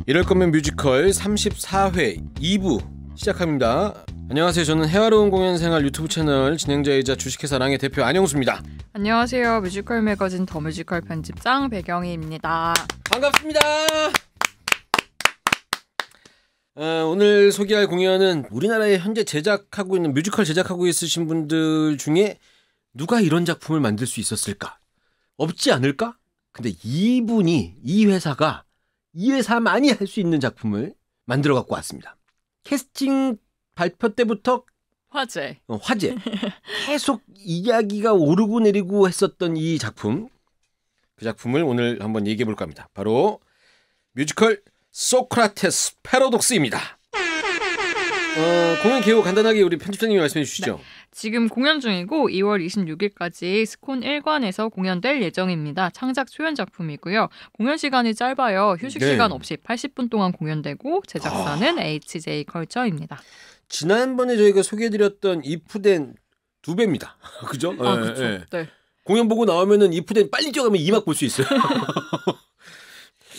이럴 거면 뮤지컬 34회 2부 시작합니다. 안녕하세요. 저는 해화로운 공연생활 유튜브 채널 진행자이자 주식회사 랑의 대표 안영수입니다. 안녕하세요. 뮤지컬 매거진 더 뮤지컬 편집장 배경희입니다. 반갑습니다. 오늘 소개할 공연은 우리나라에 현재 제작하고 있는 뮤지컬 제작하고 있으신 분들 중에 누가 이런 작품을 만들 수 있었을까? 없지 않을까? 근데 이 회사만이 할 수 있는 작품을 만들어 갖고 왔습니다. 캐스팅 발표 때부터 화제. 계속 이야기가 오르고 내리고 했었던 이 작품. 그 작품을 오늘 한번 얘기해 볼까 합니다. 바로 뮤지컬 소크라테스 패러독스입니다. 공연 개요 간단하게 우리 편집장님이 말씀해 주시죠. 네. 지금 공연 중이고 2월 26일까지 스콘 1관에서 공연될 예정입니다. 창작 초연 작품이고요. 공연 시간이 짧아요. 휴식 시간 없이 80분 동안 공연되고 제작사는 HJ 컬처입니다. 지난번에 저희가 소개해드렸던 이프덴 2배입니다. 그죠? 그렇죠. 네. 공연 보고 나오면은 이프덴 빨리 뛰어가면 2막 볼 수 있어요.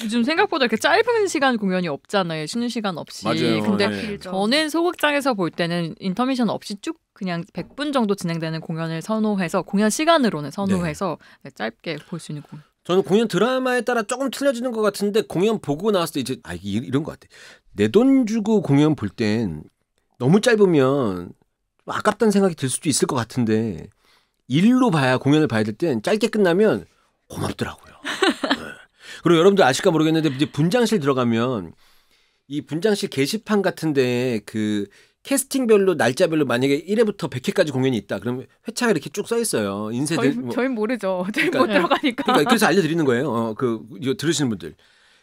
요즘 생각보다 이렇게 짧은 시간 공연이 없잖아요. 쉬는 시간 없이. 맞아요. 근데 저는 소극장에서 볼 때는 인터미션 없이 쭉 그냥 100분 정도 진행되는 공연을 선호해서 공연 시간으로는 선호해서 짧게 볼 수 있는 공연. 저는 공연 드라마에 따라 조금 틀려지는 것 같은데 공연 보고 나왔을 때 이제 이런 것 같아. 내 돈 주고 공연 볼 땐 너무 짧으면 아깝다는 생각이 들 수도 있을 것 같은데 일로 봐야 공연을 봐야 될 땐 짧게 끝나면 고맙더라고요. 그리고 여러분들 아실까 모르겠는데 이제 분장실 들어가면 이 분장실 게시판 같은데 그 캐스팅별로 날짜별로 만약에 1회부터 100회까지 공연이 있다. 그러면 회차가 이렇게 쭉 써 있어요. 인쇄들. 저희 모르죠. 저희 못 들어가니까. 그러니까 그래서 알려드리는 거예요. 이거 들으시는 분들.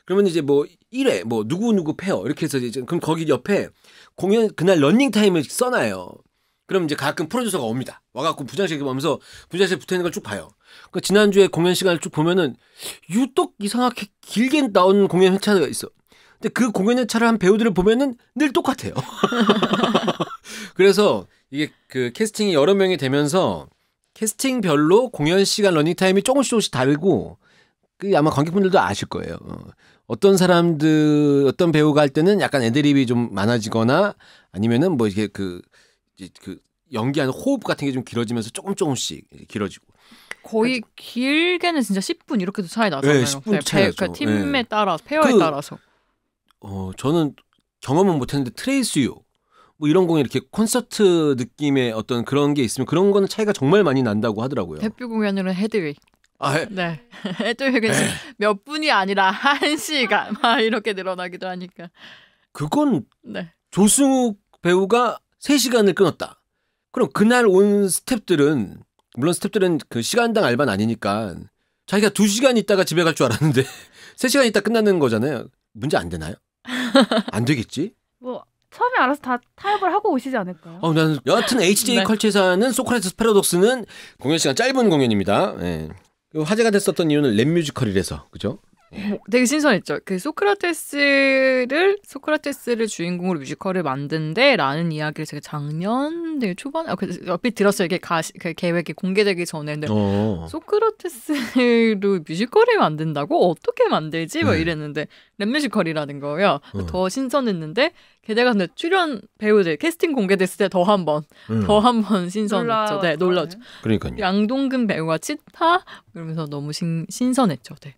그러면 이제 뭐 1회 뭐 누구 페어 이렇게 해서 이제 그럼 거기 옆에 공연 그날 러닝 타임을 써놔요. 그럼 이제 가끔 프로듀서가 옵니다. 와갖고 분장실에 오면서 분장실에 붙어있는 걸 쭉 봐요. 그러니까 지난주에 공연 시간을 쭉 보면은 유독 이상하게 길게 나온 공연 회차가 있어. 근데 그 공연 회차를 한 배우들을 보면은 늘 똑같아요. 그래서 이게 그 캐스팅이 여러 명이 되면서 캐스팅별로 공연 시간 러닝 타임이 조금씩 다르고 그 아마 관객분들도 아실 거예요. 어떤 어떤 배우가 할 때는 약간 애드립이 좀 많아지거나 아니면은 뭐 이게 그 연기하는 호흡 같은 게 좀 길어지면서 조금씩 길어지고 거의 길게는 진짜 10분 이렇게도 차이 나잖아요. 네, 10분 차이 나죠. 그러니까 팀에 따라서 페어에 따라서. 저는 경험은 못했는데 트레이스유 뭐 이런 공연 이렇게 콘서트 느낌의 어떤 그런 게 있으면 그런 거는 차이가 정말 많이 난다고 하더라고요. 대표 공연으로는 헤드윅. 네. 헤드윅은 몇 분이 아니라 1시간 막 이렇게 늘어나기도 하니까. 그건 조승욱 배우가 3시간을 끊었다. 그럼 그날 온 스태프들은 물론 스태프들은 그 시간당 알바는 아니니까 자기가 2시간 있다가 집에 갈 줄 알았는데 3시간 있다 끝나는 거잖아요. 문제 안 되나요? 안 되겠지? 뭐 처음에 알아서 다 타협을 하고 오시지 않을까요? 나는 여하튼 HJ 컬처에서는 소크라테스 패러독스는 공연 시간 짧은 공연입니다. 네. 화제가 됐었던 이유는 랩 뮤지컬이라서 그죠? 되게 신선했죠. 그 소크라테스를 주인공으로 뮤지컬을 만든대라는 이야기를 제가 작년 초반에 얼핏 들었어요. 이게 그 계획이 공개되기 전에. 근데 소크라테스로 뮤지컬을 만든다고? 어떻게 만들지? 뭐 이랬는데 랩 뮤지컬이라는 거예요. 더 신선했는데 게다가 근데 출연 배우들 캐스팅 공개됐을 때 더 한 번 신선했죠. 네, 놀라죠. 그러니까요. 양동근 배우와 치타 그러면서 너무 신선했죠. 네.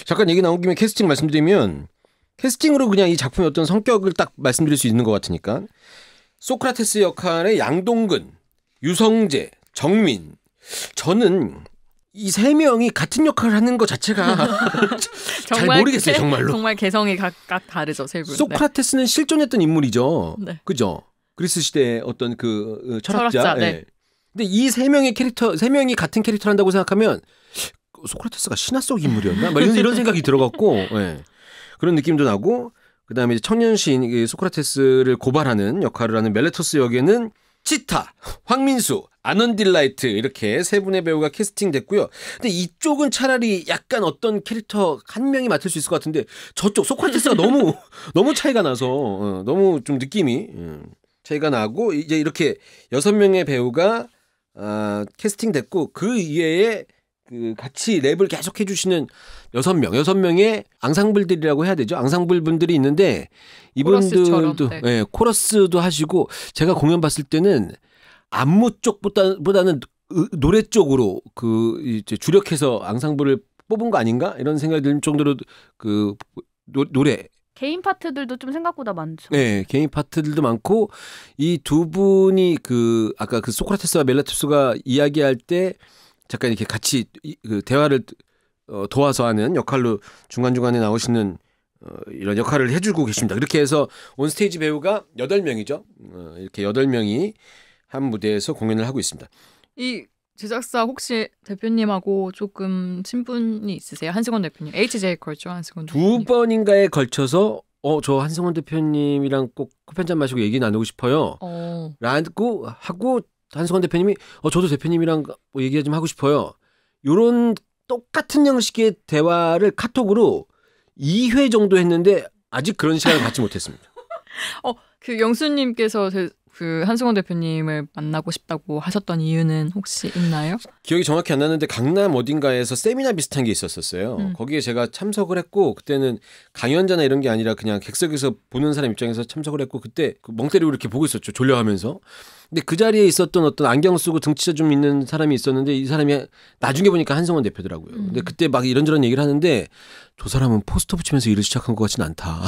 잠깐 얘기 나온 김에 캐스팅 말씀드리면 캐스팅으로 그냥 이 작품의 어떤 성격을 딱 말씀드릴 수 있는 것 같으니까 소크라테스 역할의 양동근, 유성재, 정민 저는 이 3명이 같은 역할을 하는 것 자체가 잘 모르겠어요. 정말로. 정말 개성이 각각 다르죠. 세 분. 소크라테스는 실존했던 인물이죠. 네. 그죠? 그리스 시대의 어떤 그 철학자. 네. 근데 이 3명이 같은 캐릭터를 한다고 생각하면 소크라테스가 신화 속 인물이었나? 막 이런 생각이 들어갔고 그런 느낌도 나고 그다음에 청년 시인 소크라테스를 고발하는 역할을 하는 멜레토스 역에는 치타, 황민수, 아넌딜라이트 이렇게 3분의 배우가 캐스팅됐고요. 근데 이쪽은 차라리 약간 어떤 캐릭터 한 명이 맡을 수 있을 것 같은데 저쪽 소크라테스가 너무 차이가 나서 너무 좀 느낌이 차이가 나고 이제 이렇게 6명의 배우가 캐스팅됐고 그 이외에 그 같이 랩을 계속 해주시는 6명의 앙상블들이라고 해야 되죠. 앙상블 분들이 있는데 이분들도 네. 예, 코러스도 하시고 제가 공연 봤을 때는 안무 쪽보다는 노래 쪽으로 그 이제 주력해서 앙상블을 뽑은 거 아닌가 이런 생각이 들 정도로 그 노래 개인 파트들도 좀 생각보다 많죠. 네, 개인 파트들도 많고 이 두 분이 그 아까 그 소크라테스와 멜라투스가 이야기할 때 잠깐 이렇게 같이 그 대화를 도와서 하는 역할로 중간중간에 나오시는 이런 역할을 해주고 계십니다. 그렇게 해서 온스테이지 배우가 8명이죠. 이렇게 8명이 한 무대에서 공연을 하고 있습니다. 이 제작사 혹시 대표님하고 조금 친분이 있으세요? 한승원 대표님. HJ 컬처 한승원 대표님. 2번인가에 걸쳐서 저 한승원 대표님이랑 꼭 커피 한잔 마시고 얘기 나누고 싶어요. 라고 하고 한승원 대표님이 저도 대표님이랑 뭐 얘기 좀 하고 싶어요. 요런 똑같은 형식의 대화를 카톡으로 2회 정도 했는데 아직 그런 시간을 갖지 못했습니다. 그 영수님께서 그 한승원 대표님을 만나고 싶다고 하셨던 이유는 혹시 있나요? 기억이 정확히 안 나는데 강남 어딘가에서 세미나 비슷한 게 있었어요. 거기에 제가 참석을 했고 그때는 강연자나 이런 게 아니라 그냥 객석에서 보는 사람 입장에서 참석을 했고 그때 멍 때리고 이렇게 보고 있었죠. 졸려하면서. 근데 그 자리에 있었던 어떤 안경 쓰고 등치가 좀 있는 사람이 있었는데 이 사람이 나중에 보니까 한승원 대표더라고요. 근데 그때 막 이런저런 얘기를 하는데 저 사람은 포스터 붙이면서 일을 시작한 것 같진 않다.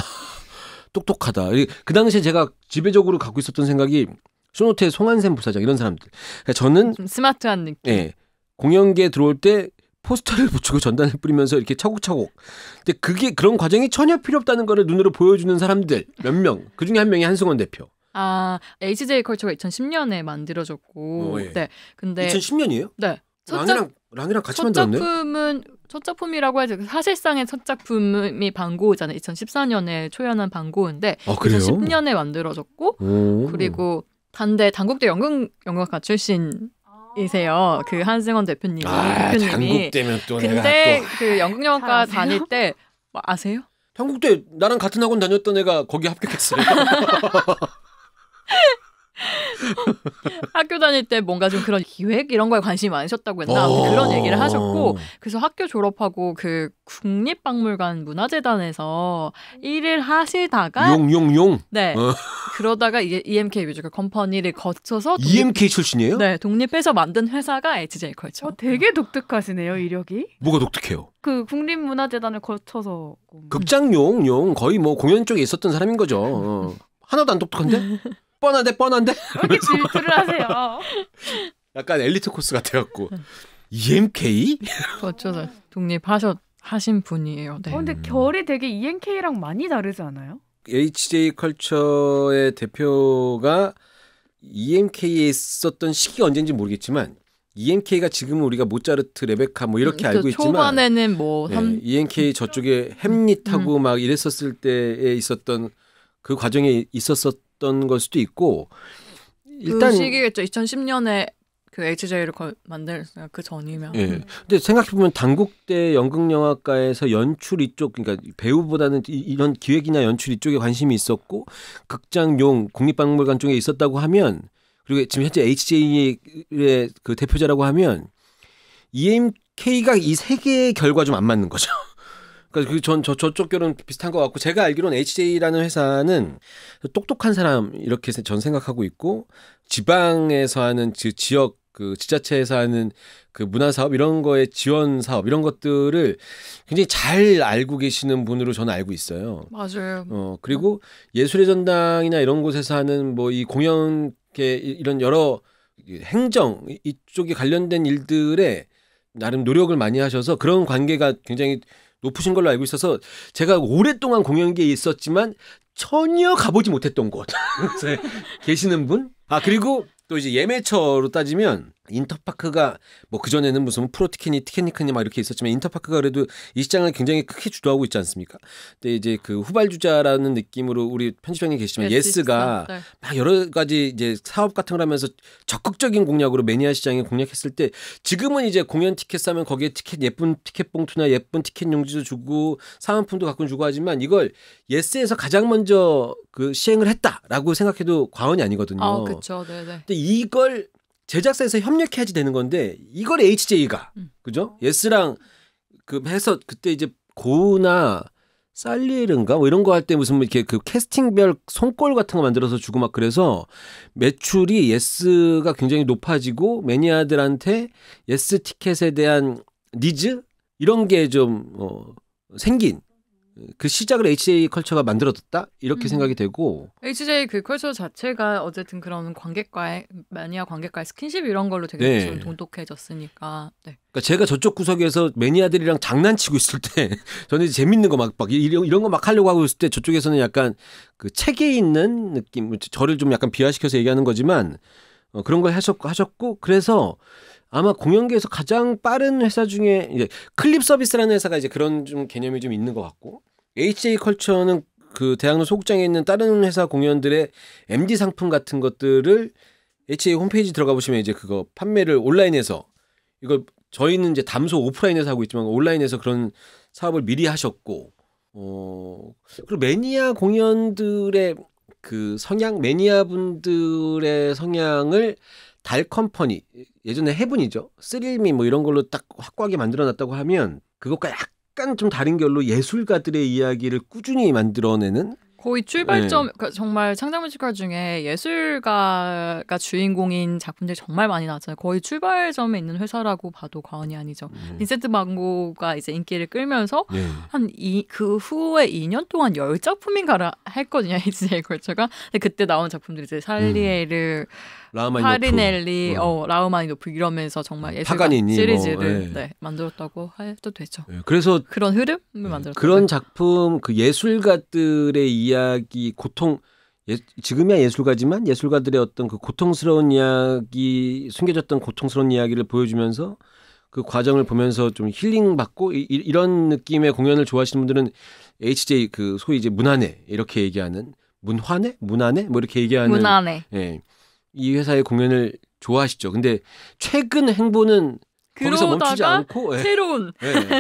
똑똑하다. 그 당시에 제가 지배적으로 갖고 있었던 생각이 소노트의 송한샘 부사장 이런 사람들. 그러니까 저는 좀 스마트한 느낌. 예, 공연계에 들어올 때 포스터를 붙이고 전단을 뿌리면서 이렇게 차곡차곡. 근데 그게 그런 과정이 전혀 필요 없다는 거를 눈으로 보여주는 사람들 몇 명. 그중에 한 명이 한승원 대표. HJ 컬처가 2010년에 만들어졌고. 예. 네. 근데 2010년이에요? 네. 랑이랑 같이 첫 만들었네. 작품은 첫 작품이라고 해야죠. 사실상의 첫 작품이 방고잖아요. 2014년에 초연한 방고인데 그래요? 2010년에 만들어졌고 그리고 단국대 연극학과 출신이세요. 그 한승원 대표님이. 단국대면 또 근데 내가 또 그 연극영화과 다닐 때 아세요? 단국대 나랑 같은 학원 다녔던 애가 거기 합격했어요. 학교 다닐 때 뭔가 좀 그런 기획 이런 거에 관심이 많으셨다고 했나 그런 얘기를 하셨고 그래서 학교 졸업하고 그 국립박물관 문화재단에서 일을 하시다가 용 네 그러다가 이게 EMK 뮤지컬 컴퍼니를 거쳐서 EMK 출신이에요? 네 독립해서 만든 회사가 HJ 컬처. 되게 독특하시네요 이력이. 뭐가 독특해요? 그 국립문화재단을 거쳐서 극장 용 거의 뭐 공연 쪽에 있었던 사람인 거죠. 하나도 안 독특한데? 뻔한데? 이렇게 질투를 하세요. 약간 엘리트 코스 같아갖고 EMK? 그렇죠. 독립하신 분이에요. 네. 근데 결이 되게 EMK랑 많이 다르지 않아요? HJ 컬처의 대표가 EMK에 있었던 시기가 언제인지 모르겠지만 EMK가 지금은 우리가 모차르트, 레베카 뭐 이렇게 알고 있지만 초반에는 뭐 EMK 저쪽에 햄릿하고 막 이랬었을 때에 있었던 그 과정에 있었던 걸 수도 있고 일단 그 시기겠죠. 2010년에 그 HJ를 만들었어요. 그 전이면. 예. 근데 생각해 보면 단국대 연극영화과에서 연출 이쪽 그러니까 배우보다는 이런 기획이나 연출 이쪽에 관심이 있었고 극장용 국립박물관 쪽에 있었다고 하면 그리고 지금 현재 HJ의 그 대표자라고 하면 EMK가 이 세 개의 결과 좀 안 맞는 거죠. 그러니까 저쪽 결은 비슷한 것 같고 제가 알기로는 HJ라는 회사는 똑똑한 사람 이렇게 전 생각하고 있고 지방에서 하는 지역 그 지자체에서 하는 그 문화 사업 이런 거에 지원 사업 이런 것들을 굉장히 잘 알고 계시는 분으로 저는 알고 있어요. 맞아요. 그리고 예술의 전당이나 이런 곳에서 하는 뭐 이 공연계 이런 여러 행정 이쪽에 관련된 일들에 나름 노력을 많이 하셔서 그런 관계가 굉장히 높으신 걸로 알고 있어서 제가 오랫동안 공연계에 있었지만 전혀 가보지 못했던 곳 계시는 분? 그리고 또 이제 예매처로 따지면 인터파크가 뭐 그전에는 무슨 프로티켓니 티켓니크니 막 이렇게 있었지만 인터파크가 그래도 이 시장을 굉장히 크게 주도하고 있지 않습니까? 근데 이제 그 후발주자라는 느낌으로 우리 편집장님 계시지만 예스가 네. 막 여러 가지 이제 사업 같은 걸 하면서 적극적인 공략으로 매니아 시장에 공략했을 때 지금은 이제 공연 티켓 사면 거기에 예쁜 티켓 봉투나 예쁜 티켓 용지도 주고 사은품도 가끔 주고 하지만 이걸 예스에서 가장 먼저 그 시행을 했다라고 생각해도 과언이 아니거든요. 그렇죠. 네네. 근데 이걸 제작사에서 협력해야지 되는 건데 이걸 HJ가 그죠? 예스랑 그 해서 그때 이제 고우나 살리에른가 뭐 이런 거 할 때 무슨 이렇게 그 캐스팅별 손꼴 같은 거 만들어서 주고 막 그래서 매출이 예스가 굉장히 높아지고 매니아들한테 예스 티켓에 대한 니즈 이런 게 좀 생긴 그 시작을 HJ 컬처가 만들어뒀다 이렇게 생각이 되고 HJ 그 컬처 자체가 어쨌든 그런 관객과의 매니아 관객과의 스킨십 이런 걸로 되게 좀 돈독해졌으니까. 네. 그러니까 제가 저쪽 구석에서 매니아들이랑 장난치고 있을 때 저는 이제 재밌는 거 막 이런 거 막 하려고 하고 있을 때 저쪽에서는 약간 그 책에 있는 느낌 저를 좀 약간 비하시켜서 얘기하는 거지만 그런 걸 하셨고 그래서 아마 공연계에서 가장 빠른 회사 중에 이제 클립 서비스라는 회사가 이제 그런 좀 개념이 좀 있는 것 같고 HJ 컬처는 그 대학로 소극장에 있는 다른 회사 공연들의 MD 상품 같은 것들을 HJ 홈페이지 들어가 보시면 이제 그거 판매를 온라인에서 이걸 저희는 이제 담소 오프라인에서 하고 있지만 온라인에서 그런 사업을 미리 하셨고 그리고 매니아 공연들의 그 성향 매니아 분들의 성향을 달 컴퍼니 예전에 해븐이죠. 스릴미 뭐 이런 걸로 딱 확고하게 만들어놨다고 하면 그것과 약간 좀 다른 결로 예술가들의 이야기를 꾸준히 만들어내는 거의 출발점 그러니까 정말 창작 뮤지컬 중에 예술가가 주인공인 작품들이 정말 많이 나왔잖아요. 거의 출발점에 있는 회사라고 봐도 과언이 아니죠. 빈센트 반 고가 이제 인기를 끌면서 그 후에 2년 동안 10작품인가를 했거든요. HJ 컬처가. 근데 그때 나온 작품들이 이제 살리에르, 파리넬리, 라우마니노프 이러면서 정말 예술가 파가니니, 시리즈를 만들었다고 해도 되죠. 그래서 그런 흐름을 만들었어요. 그런 작품 그 예술가들의 이야기 고통 지금이야 예술가지만 예술가들의 어떤 그 고통스러운 이야기 숨겨졌던 고통스러운 이야기를 보여주면서 그 과정을 보면서 좀 힐링받고 이런 느낌의 공연을 좋아하시는 분들은 HJ 그 소위 이제 문화네 이렇게 얘기하는 문화네 뭐 이렇게 얘기하는 문화네. 예, 이 회사의 공연을 좋아하시죠. 근데 최근 행보는 거기서 멈추지 않고 새로운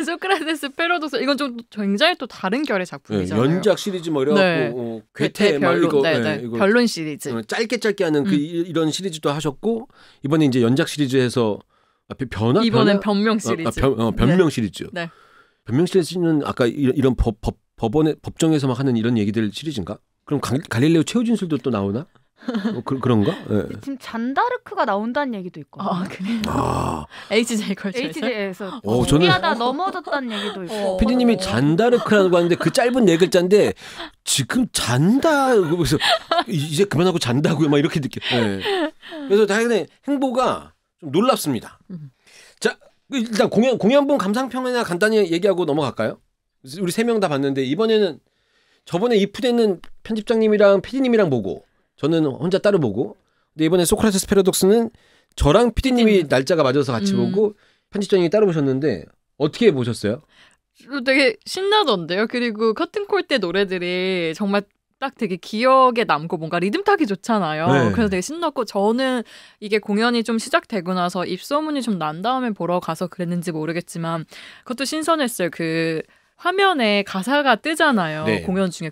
소크라테스 패러독스 이건 좀 굉장히 또 다른 결의 작품이잖아요. 연작 시리즈 뭐 이래갖고 괴테 별론, 이거 별론 시리즈 짧게 하는 그 이런 시리즈도 하셨고 이번에 이제 연작 시리즈에서 이번엔 변명 시리즈 변명 시리즈. 네. 변명 시리즈는 아까 이런 법정에서 막 하는 이런 얘기들 시리즈인가? 그럼 갈릴레오 최우진술도 또 나오나? 그런가? 네. 지금 잔다르크가 나온다는 얘기도 있고. 그래요? HJ 컬처에서? HJ에서 저는 넘어졌다는 얘기도 있고. 피디님이 잔다르크라고 하는데 그 짧은 네 글자인데 지금 잔다 그래서 이제 그만하고 잔다고요 막 이렇게 느껴. 네. 그래서 당연히 행보가 좀 놀랍습니다. 자 일단 공연분 감상평이나 간단히 얘기하고 넘어갈까요? 우리 3명 다 봤는데 이번에는 저번에 이프대는 편집장님이랑 피디님이랑 보고 저는 혼자 따로 보고 근데 이번에 소크라테스 패러독스는 저랑 피디님이 날짜가 맞아서 같이 보고 편집장님이 따로 보셨는데 어떻게 보셨어요? 되게 신나던데요. 그리고 커튼콜 때 노래들이 정말 딱 되게 기억에 남고 뭔가 리듬 타기 좋잖아요. 네. 그래서 되게 신났고 저는 이게 공연이 좀 시작되고 나서 입소문이 좀 난 다음에 보러 가서 그랬는지 모르겠지만 그것도 신선했어요. 그 화면에 가사가 뜨잖아요. 네. 공연 중에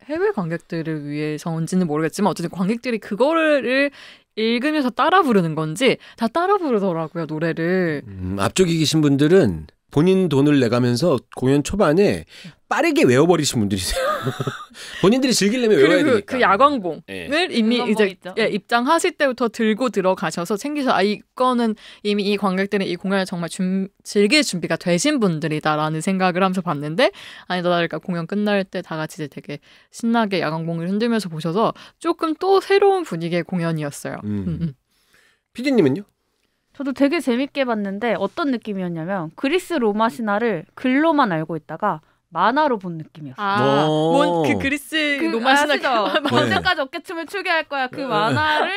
해외 관객들을 위해서인지는 모르겠지만 어쨌든 관객들이 그거를 읽으면서 따라 부르는 건지 다 따라 부르더라고요 노래를. 앞쪽에 계신 분들은 본인 돈을 내가면서 공연 초반에 빠르게 외워버리신 분들이세요. 본인들이 즐기려면 외워야 되니까. 그 야광봉을 이미 이제 있죠. 입장하실 때부터 들고 들어가셔서 챙기서 이거는 이미 이 관객들은 이 공연을 정말 즐길 준비가 되신 분들이다라는 생각을 하면서 봤는데 아니다 다를까 공연 끝날 때 다 같이 이제 되게 신나게 야광봉을 흔들면서 보셔서 조금 또 새로운 분위기의 공연이었어요. 피디님은요? 저도 되게 재밌게 봤는데 어떤 느낌이었냐면 그리스 로마 신화를 글로만 알고 있다가 만화로 본 느낌이었어요. 뭔 그 그리스 로마 신화 언제까지 어깨춤을 추게 할 거야 그 만화를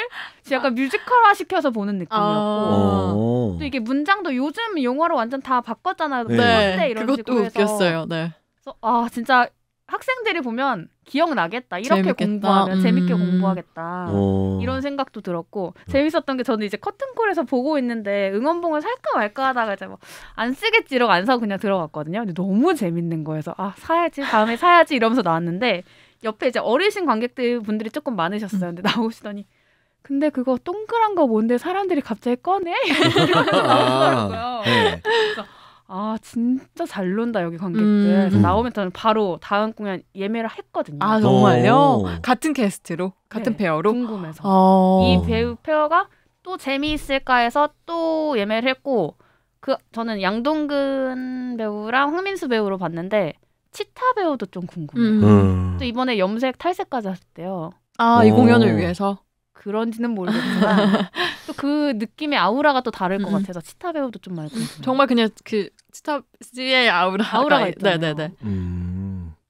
약간 뮤지컬화 시켜서 보는 느낌이었고 또 이게 문장도 요즘 용어로 완전 다 바꿨잖아요. 네, 이런 그것도 식으로 해서. 웃겼어요. 네. 그래서 진짜 학생들이 보면 기억나겠다. 이렇게 재밌겠다. 공부하면 재밌게 공부하겠다. 이런 생각도 들었고 재밌었던 게 저는 이제 커튼콜에서 보고 있는데 응원봉을 살까 말까 하다가 이제 안 쓰겠지 이러고 안 사고 그냥 들어갔거든요. 근데 너무 재밌는 거여서 사야지 다음에 사야지 이러면서 나왔는데 옆에 이제 어르신 관객들 분들이 조금 많으셨어요. 근데 나오시더니 근데 그거 동그란 거 뭔데 사람들이 갑자기 꺼내? 나오더라고요. 네. 진짜 잘 논다 여기 관객들. 그래서 나오면 저는 바로 다음 공연 예매를 했거든요. 아 정말요? 같은 캐스트로? 같은 페어로? 궁금해서. 이 배우 페어가 또 재미있을까 해서 또 예매를 했고 저는 양동근 배우랑 황민수 배우로 봤는데 치타 배우도 좀 궁금해요. 또 이번에 염색 탈색까지 하셨대요. 이 공연을 위해서? 그런지는 모르겠지만 또 그 느낌의 아우라가 또 다를 것 같아서 치타 배우도 좀 알고 정말 그냥 그 치타 씨의 아우라가 있잖아요. 네네네.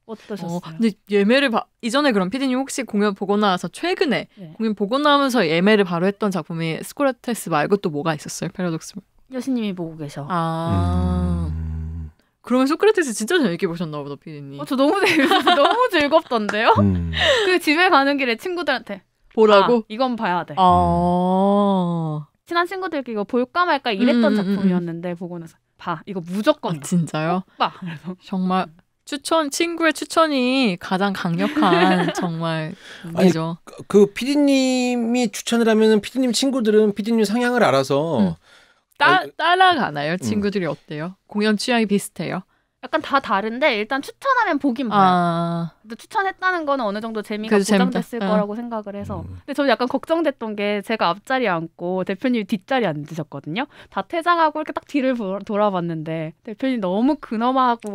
어떠셨어요? 근데 예매를 이전에 그럼 피디님 혹시 공연 보고 나서 최근에 공연 보고 나면서 예매를 바로 했던 작품이 소크라테스 말고 또 뭐가 있었어요? 패러독스. 여신님이 보고 계셔. 그러면 소크라테스 진짜 재밌게 보셨나 보다 피디님. 저 너무 재밌어서 너무 즐겁던데요? 그 집에 가는 길에 친구들한테 보라고? 이건 봐야 돼. 친한 친구들끼리 이거 볼까 말까 이랬던 작품이었는데 보고 나서 이거 무조건 진짜요? 봐. 정말 친구의 추천이 가장 강력한 정말 이죠. 그 피디님이 추천을 하면은 피디님 친구들은 피디님 성향을 알아서 따라가나요? 친구들이 어때요? 공연 취향이 비슷해요? 약간 다 다른데 일단 추천하면 보긴 봐요. 근데 추천했다는 거는 어느 정도 재미가 보장됐을 거라고 생각을 해서. 근데 저는 약간 걱정됐던 게 제가 앞자리에 앉고 대표님이 뒷자리에 앉으셨거든요. 다 퇴장하고 이렇게 딱 뒤를 돌아봤는데 대표님 너무 근엄하고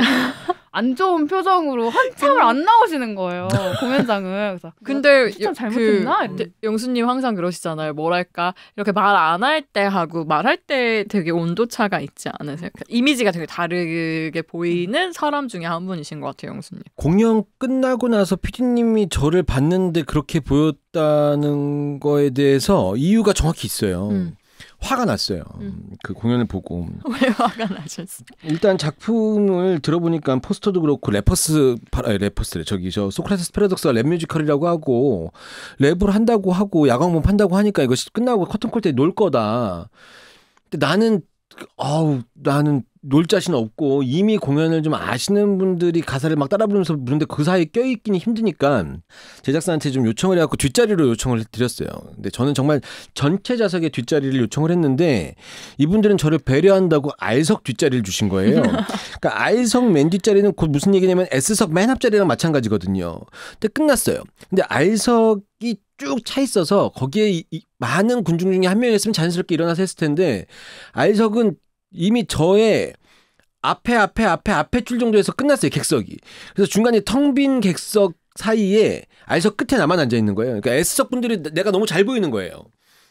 안 좋은 표정으로 한참을 안 나오시는 거예요. 공연장을. 그래서 근데 추천 잘못했나? 영수님 항상 그러시잖아요. 뭐랄까 이렇게 말 안 할 때 하고 말할 때 되게 온도차가 있지 않으세요? 이미지가 되게 다르게 보이는 사람 중에 한 분이신 것 같아요. 영수님. 공연 끝나고 나서 피디님이 저를 봤는데 그렇게 보였다는 거에 대해서 이유가 정확히 있어요. 화가 났어요. 그 공연을 보고. 왜 화가 나셨어요? 일단 작품을 들어보니까 포스터도 그렇고 래퍼스래. 저 소크라테스 패러독스가 랩 뮤지컬이라고 하고 랩을 한다고 하고 야광문 판다고 하니까 이거 끝나고 커튼콜 때 놀 거다. 근데 나는 놀 자신 없고 이미 공연을 좀 아시는 분들이 가사를 막 따라 부르면서 부르는데 그 사이에 껴있기는 힘드니까 제작사한테 좀 요청을 해갖고 뒷자리로 요청을 드렸어요. 근데 저는 정말 전체 좌석의 뒷자리를 요청을 했는데 이분들은 저를 배려한다고 R석 뒷자리를 주신 거예요. 그러니까 R석 맨 뒷자리는 곧 무슨 얘기냐면 S석 맨 앞자리랑 마찬가지거든요. 근데 끝났어요. 근데 R석이 쭉 차 있어서 거기에 많은 군중 중에 한 명이었으면 자연스럽게 일어나서 했을 텐데 R석은 이미 저의 앞에 줄 정도에서 끝났어요. 객석이. 그래서 중간에 텅 빈 객석 사이에 R석 끝에 나만 앉아 있는 거예요. 그러니까 S석 분들이 내가 너무 잘 보이는 거예요.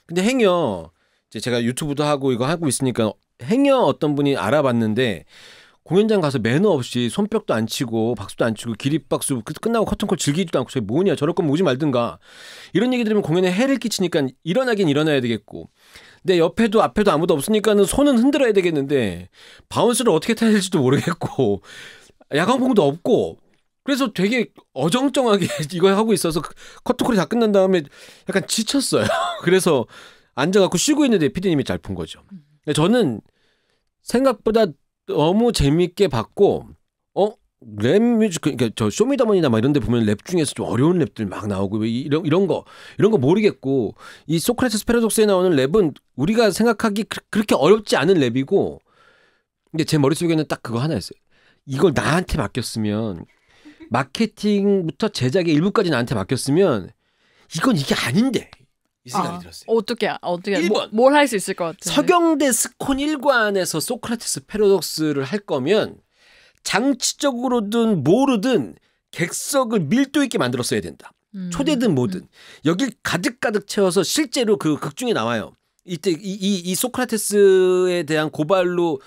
근데 행여 이제 제가 유튜브도 하고 이거 하고 있으니까 행여 어떤 분이 알아봤는데 공연장 가서 매너 없이 손뼉도 안 치고 박수도 안 치고 기립박수 끝나고 커튼콜 즐기지도 않고 저기 뭐냐 저럴 거면 오지 말든가 이런 얘기 들으면 공연에 해를 끼치니까 일어나긴 일어나야 되겠고 내 옆에도 앞에도 아무도 없으니까는 손은 흔들어야 되겠는데 바운스를 어떻게 타야 될지도 모르겠고 야광봉도 없고 그래서 되게 어정쩡하게 이거 하고 있어서 커튼콜이 다 끝난 다음에 약간 지쳤어요. 그래서 앉아갖고 쉬고 있는데 피디님이 잘 푼 거죠. 저는 생각보다 너무 재밌게 봤고 랩 뮤지컬 그러니까 저 쇼미더머니나 막 이런 데 보면 랩 중에서 좀 어려운 랩들 막 나오고 이런 거 모르겠고 이 소크라테스 패러독스에 나오는 랩은 우리가 생각하기 그렇게 어렵지 않은 랩이고 근데 제 머릿속에는 딱 그거 하나였어요. 이걸 나한테 맡겼으면 마케팅부터 제작의 일부까지 나한테 맡겼으면 이게 아닌데 이 생각이 들었어요. 어떻게 1번 뭘 할 수 있을 것 같아요. 서경대 스콘 1관에서 소크라테스 패러독스를 할 거면 장치적으로든 뭐로든 객석을 밀도 있게 만들었어야 된다. 초대든 뭐든 여길 가득 채워서 실제로 그 극 중에 나와요. 이때 이 소크라테스에 대한 고발로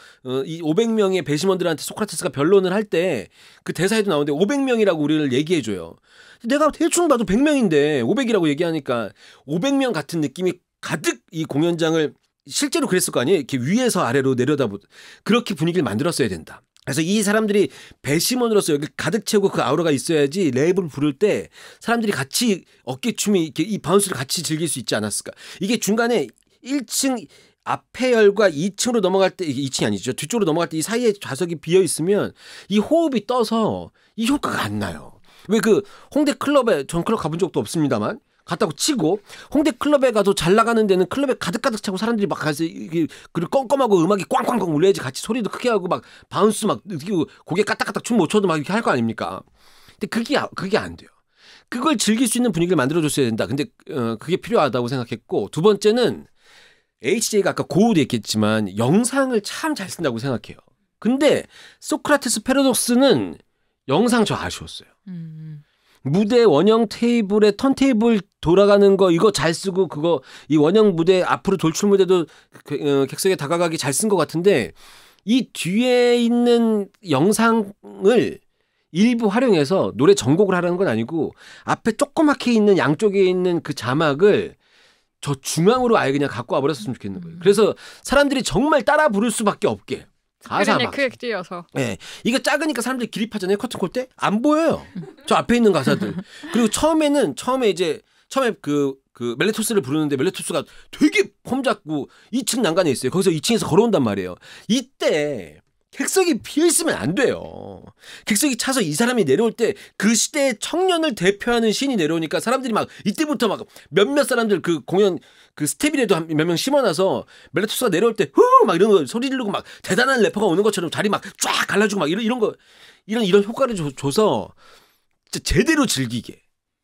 이 500명의 배심원들한테 소크라테스가 변론을 할 때 그 대사에도 나오는데 500명이라고 우리를 얘기해줘요. 내가 대충 봐도 100명인데 500이라고 얘기하니까 500명 같은 느낌이 가득 이 공연장을 실제로 그랬을 거 아니에요. 이렇게 위에서 아래로 내려다보 그렇게 분위기를 만들었어야 된다. 그래서 이 사람들이 배심원으로서 여기 가득 채우고 그 아우라가 있어야지 랩을 부를 때 사람들이 같이 어깨춤이 이렇게 이 바운스를 같이 즐길 수 있지 않았을까. 이게 중간에 1층 앞에 열과 2층으로 넘어갈 때 이게 2층이 아니죠. 뒤쪽으로 넘어갈 때 이 사이에 좌석이 비어 있으면 이 호흡이 떠서 이 효과가 안 나요. 왜 그 홍대 클럽에 전 클럽 가본 적도 없습니다만 갔다고 치고 홍대 클럽에 가도 잘 나가는 데는 클럽에 가득가득 차고 사람들이 막 가서 그리고 껌껌하고 음악이 꽝꽝꽝 울려야지 같이 소리도 크게 하고 막 바운스 막 고개 까딱까딱 춤 못 춰도 막 이렇게 할 거 아닙니까? 근데 그게 안 돼요. 그걸 즐길 수 있는 분위기를 만들어줬어야 된다. 근데 그게 필요하다고 생각했고 두 번째는 HJ가 아까 고우도 얘기했지만 영상을 참 잘 쓴다고 생각해요. 근데 소크라테스 패러독스는 영상 저 아쉬웠어요. 무대 원형 테이블에 턴테이블 돌아가는 거 이거 잘 쓰고 그거 이 원형 무대 앞으로 돌출 무대도 객석에 다가가기 잘 쓴 것 같은데 이 뒤에 있는 영상을 일부 활용해서 노래 전곡을 하라는 건 아니고 앞에 조그맣게 있는 양쪽에 있는 그 자막을 저 중앙으로 아예 그냥 갖고 와버렸으면 좋겠는 거예요. 그래서 사람들이 정말 따라 부를 수밖에 없게 가사 막 크게 띄어서. 네, 이거 작으니까 사람들이 기립하잖아요. 커튼콜 때 안 보여요. 저 앞에 있는 가사들. 그리고 처음에 그 멜레토스를 부르는데 멜레토스가 되게 폼 잡고 2층 난간에 있어요. 거기서 2층에서 걸어온단 말이에요. 이때 객석이 비어있으면 안 돼요. 객석이 차서 이 사람이 내려올 때 그 시대의 청년을 대표하는 신이 내려오니까 사람들이 막 이때부터 막 몇몇 사람들 그 공연 그 스텝이라도 몇 명 심어놔서 멜레토스가 내려올 때 후 막 이런 거 소리 지르고 막 대단한 래퍼가 오는 것처럼 자리 막 쫙 갈라주고 막 이런 효과를 줘서 진짜 제대로 즐기게.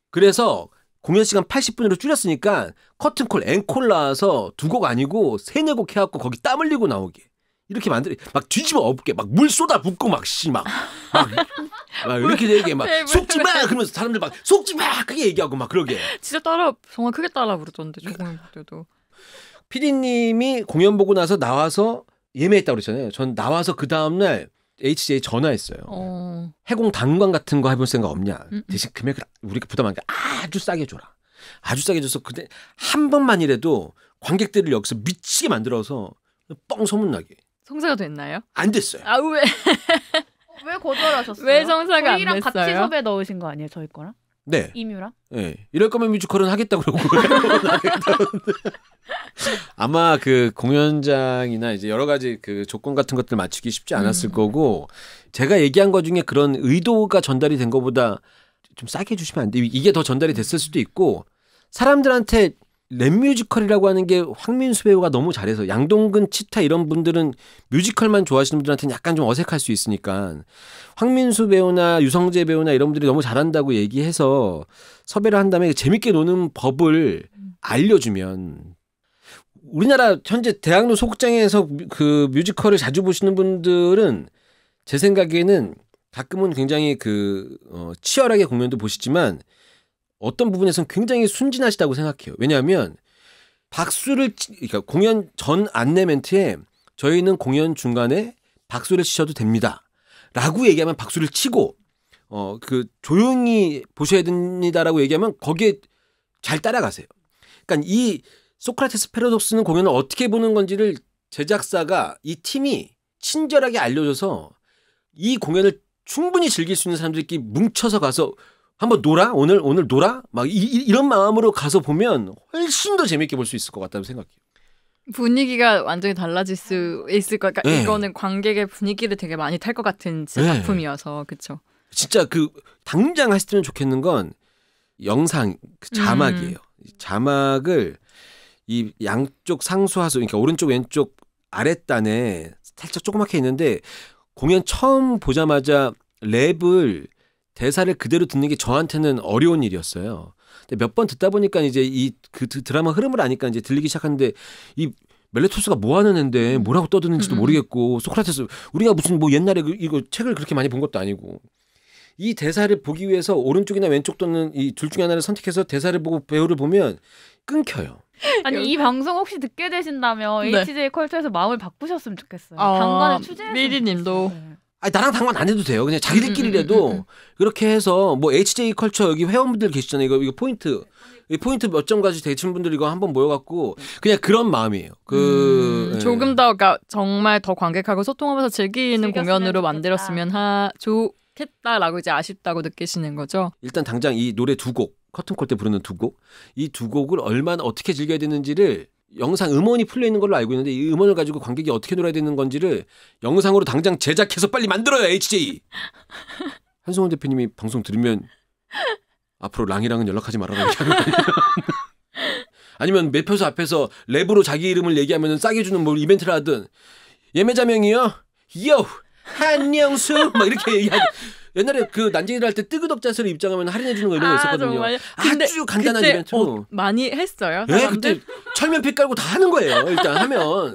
그래서 공연 시간 80분으로 줄였으니까 커튼콜 앵콜 나와서 두 곡 아니고 3-4곡 해갖고 거기 땀 흘리고 나오게. 이렇게 막 뒤집어 엎게 막 물 쏟아 붓고 막 이렇게 되게 막 속지 마 그러면서 사람들 막 속지 마 크게 얘기하고 막 그러게. 진짜 정말 크게 따라 부르던데 저 공연 볼 때도. PD님이 공연 보고 나서 나와서 예매했다고 그랬잖아요. 전 나와서 그 다음날 HJ 전화했어요. 해공 당관 같은 거 해볼 생각 없냐. 대신 금액을 우리가 부담하니까 아주 싸게 줘라. 아주 싸게 줘서 근데 한 번만이라도 관객들을 여기서 미치게 만들어서 뻥 소문나게. 성사가 됐나요? 안 됐어요. 아 왜? 왜 거절하셨어요? 왜 성사가 안 됐어요? 저희랑 같이 섭외 넣으신 거 아니에요? 저희 거랑? 네. 임유랑? 네. 이럴 거면 뮤지컬은 하겠다고 그러고 아마 그 공연장이나 이제 여러 가지 그 조건 같은 것들 맞추기 쉽지 않았을 거고 제가 얘기한 것 중에 그런 의도가 전달이 된 것보다 좀 싸게 해주시면 안 돼. 이게 더 전달이 됐을 수도 있고 사람들한테 랩 뮤지컬이라고 하는 게 황민수 배우가 너무 잘해서 양동근, 치타 이런 분들은 뮤지컬만 좋아하시는 분들한테는 약간 좀 어색할 수 있으니까 황민수 배우나 유성재 배우나 이런 분들이 너무 잘한다고 얘기해서 섭외를 한 다음에 재밌게 노는 법을 알려주면 우리나라 현재 대학로 소극장에서 그 뮤지컬을 자주 보시는 분들은 제 생각에는 가끔은 굉장히 치열하게 공연도 보시지만 어떤 부분에서는 굉장히 순진하시다고 생각해요. 왜냐하면 그러니까 공연 전 안내 멘트에 저희는 공연 중간에 박수를 치셔도 됩니다. 라고 얘기하면 박수를 치고 조용히 보셔야 됩니다라고 얘기하면 거기에 잘 따라가세요. 그러니까 이 소크라테스 패러독스는 공연을 어떻게 보는 건지를 제작사가 이 팀이 친절하게 알려줘서 이 공연을 충분히 즐길 수 있는 사람들끼리 뭉쳐서 가서 한번 놀아? 오늘 놀아? 막 이런 마음으로 가서 보면 훨씬 더 재밌게 볼 수 있을 것 같다고 생각해요. 분위기가 완전히 달라질 수 있을 것 같아요. 그러니까 이거는 관객의 분위기를 되게 많이 탈 것 같은 작품이어서 그렇죠. 진짜 당장 하시면 좋겠는 건 영상 자막이에요. 자막을 이 양쪽 상수하수 그러니까 오른쪽 왼쪽 아랫단에 살짝 조그맣게 있는데 공연 처음 보자마자 랩을 대사를 그대로 듣는 게 저한테는 어려운 일이었어요. 근데 몇 번 듣다 보니까 이제 그 드라마 흐름을 아니까 이제 들리기 시작하는데 이 멜레토스가 뭐 하는 애인데 뭐라고 떠드는지도 모르겠고 소크라테스 우리가 무슨 뭐 옛날에 이거 책을 그렇게 많이 본 것도 아니고 이 대사를 보기 위해서 오른쪽이나 왼쪽 또는 이 둘 중에 하나를 선택해서 대사를 보고 배우를 보면 끊겨요. 아니 이 방송 혹시 듣게 되신다면 HJ 컬처에서 마음을 바꾸셨으면 좋겠어요. 당관을 추진했으면 미리님도 아니 나랑 당관 안 해도 돼요. 그냥 자기들끼리라도 그렇게 해서 뭐 HJ 컬처 여기 회원분들 계시잖아요. 이거 포인트 몇 점까지 되신 분들 이거 한번 모여갖고 그냥 그런 마음이에요. 조금 더 그러니까 정말 더 관객하고 소통하면서 즐기는 공연으로 만들었으면 좋겠다라고 이제 아쉽다고 느끼시는 거죠. 일단 당장 이 노래 2곡 커튼콜 때 부르는 2곡 이 2곡을 얼마나 어떻게 즐겨야 되는지를 영상 음원이 풀려 있는 걸로 알고 있는데 이 음원을 가지고 관객이 어떻게 놀아야 되는 건지를 영상으로 당장 제작해서 빨리 만들어요 HJ. 한승원 대표님이 방송 들으면 앞으로 랑이랑은 연락하지 말아라 이렇게 하는 거 아니에요? 아니면 매표소 앞에서 랩으로 자기 이름을 얘기하면 싸게 주는 뭐 이벤트를 하든 예매자명이요? 요! 한영수! 막 이렇게 얘기하든 옛날에 그 난쟁이를 할 때 뜨그덕자스로 입장하면 할인해주는 거 이런 거 있었거든요. 정말요? 아주 간단한 이벤트로. 많이 했어요? 네, 그때 철면피 깔고 다 하는 거예요. 일단 하면.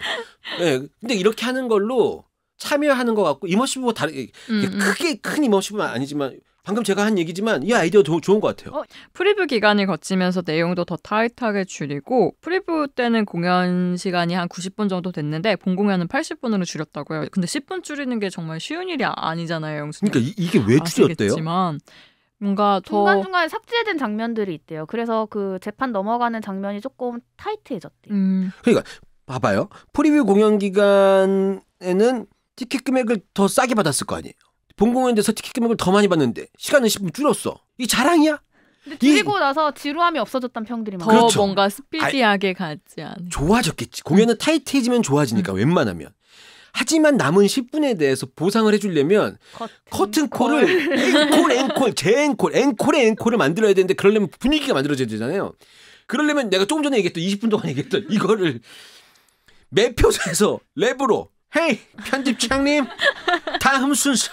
네, 근데 이렇게 하는 걸로 참여하는 것 같고 이머시브가 다르게 크게 큰 이머시브는 아니지만 방금 제가 한 얘기지만 이 아이디어 좋은 것 같아요. 프리뷰 기간을 거치면서 내용도 더 타이트하게 줄이고 프리뷰 때는 공연 시간이 한 90분 정도 됐는데 본 공연은 80분으로 줄였다고요. 근데 10분 줄이는 게 정말 쉬운 일이 아니잖아요. 영수님. 그러니까 이게 왜 줄였대요? 아시겠지만 뭔가 더 중간중간에 삭제된 장면들이 있대요. 그래서 그 재판 넘어가는 장면이 조금 타이트해졌대요. 그러니까 봐봐요. 프리뷰 공연 기간에는 티켓 금액을 더 싸게 받았을 거 아니에요. 본 공연에서 티켓 금액을 더 많이 받는데 시간은 10분 줄였어. 이 자랑이야? 근데 줄이고 나서 지루함이 없어졌다는 평들이 더 많아요. 그렇죠. 뭔가 스피디하게 가지 않은. 좋아졌겠지. 공연은 타이트해지면 좋아지니까 웬만하면. 하지만 남은 10분에 대해서 보상을 해주려면 커튼콜을 앵콜, 앵콜의 앵콜을 만들어야 되는데 그러려면 분위기가 만들어져야 되잖아요. 그러려면 내가 조금 전에 얘기했던 20분 동안 얘기했던 이거를 매표소에서 랩으로 헤이 편집장님 다음 순서